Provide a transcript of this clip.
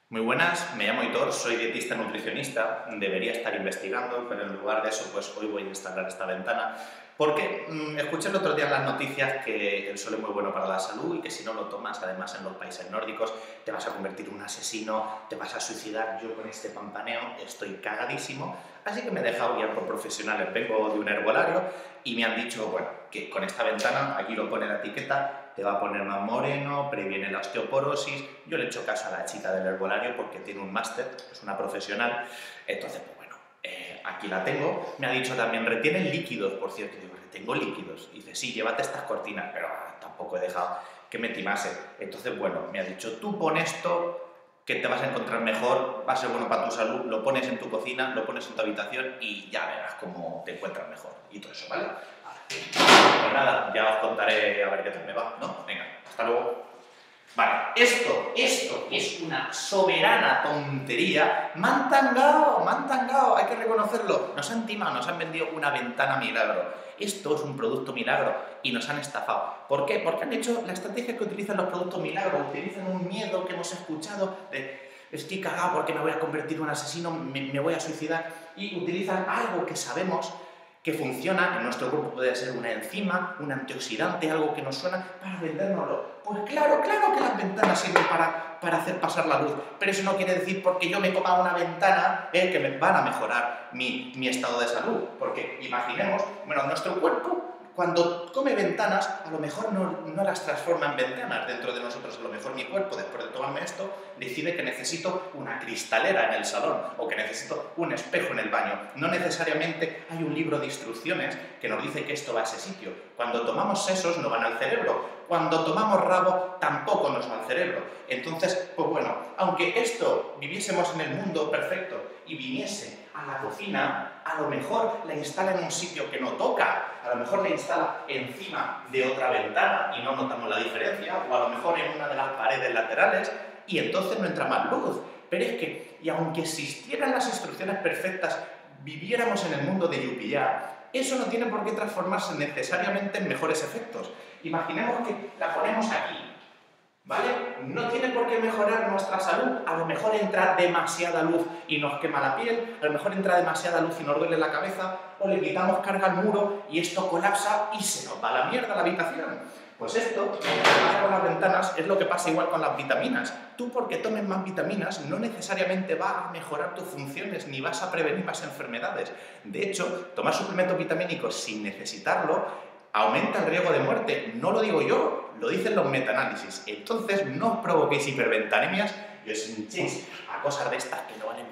Muy buenas, me llamo Hitor, soy dietista nutricionista, debería estar investigando, pero en lugar de eso, pues hoy voy a instalar esta ventana, porque escuché el otro día en las noticias que el sol es muy bueno para la salud y que si no lo tomas, además en los países nórdicos, te vas a convertir en un asesino, te vas a suicidar. Yo con este pampaneo estoy cagadísimo, así que me he dejado guiar por profesionales. Vengo de un herbolario y me han dicho, bueno, que con esta ventana, aquí lo pone la etiqueta, te va a poner más moreno, previene la osteoporosis. Yo le he hecho caso a la chica del herbolario porque tiene un máster, es una profesional. Entonces, pues bueno, aquí la tengo. Me ha dicho también, retienen líquidos, por cierto. Digo, tengo líquidos. Y dice, sí, llévate estas cortinas, pero tampoco he dejado que me timase. Entonces, bueno, me ha dicho, tú pon esto, que te vas a encontrar mejor, va a ser bueno para tu salud, lo pones en tu cocina, lo pones en tu habitación y ya verás cómo te encuentras mejor. Y todo eso, ¿vale? Pues nada, ya os contaré a ver qué tal me va, ¿no? Venga, hasta luego. Vale, esto es una soberana tontería. Me han tangado, hay que reconocerlo. Nos han timado, nos han vendido una ventana milagro. Esto es un producto milagro y nos han estafado. ¿Por qué? Porque han hecho la estrategia que utilizan los productos milagros. Utilizan un miedo que hemos escuchado de estoy cagado porque me voy a convertir en un asesino, me voy a suicidar. Y utilizan algo que sabemos que funciona, en nuestro cuerpo puede ser una enzima, un antioxidante, algo que nos suena, para vendérnoslo. Pues claro que las ventanas sirven para hacer pasar la luz, pero eso no quiere decir porque yo me coma una ventana que me van a mejorar mi estado de salud, porque imaginemos, bueno, nuestro cuerpo cuando come ventanas, a lo mejor no las transforma en ventanas dentro de nosotros. A lo mejor mi cuerpo, después de tomarme esto, decide que necesito una cristalera en el salón o que necesito un espejo en el baño. No necesariamente hay un libro de instrucciones que nos dice que esto va a ese sitio. Cuando tomamos sesos no van al cerebro. Cuando tomamos rabo tampoco nos va al cerebro. Entonces, pues bueno, aunque esto viviésemos en el mundo perfecto y viniese a la cocina, a lo mejor la instala en un sitio que no toca, a lo mejor la instala encima de otra ventana y no notamos la diferencia, o a lo mejor en una de las paredes laterales y entonces no entra más luz. Pero es que, y aunque existieran las instrucciones perfectas, viviéramos en el mundo de Yuppie, eso no tiene por qué transformarse necesariamente en mejores efectos. Imaginemos que la ponemos aquí, ¿vale? No tiene por qué mejorar nuestra salud. A lo mejor entra demasiada luz y nos quema la piel, a lo mejor entra demasiada luz y nos duele la cabeza, o le quitamos carga al muro y esto colapsa y se nos va a la mierda la habitación. Pues esto, lo que pasa con las ventanas, es lo que pasa igual con las vitaminas. Tú, porque tomes más vitaminas, no necesariamente va a mejorar tus funciones ni vas a prevenir más enfermedades. De hecho, tomar suplementos vitamínicos sin necesitarlo aumenta el riesgo de muerte. No lo digo yo, lo dicen los metaanálisis. Entonces, no os provoquéis hiperventanemias y os hinchéis a cosas de estas que no valen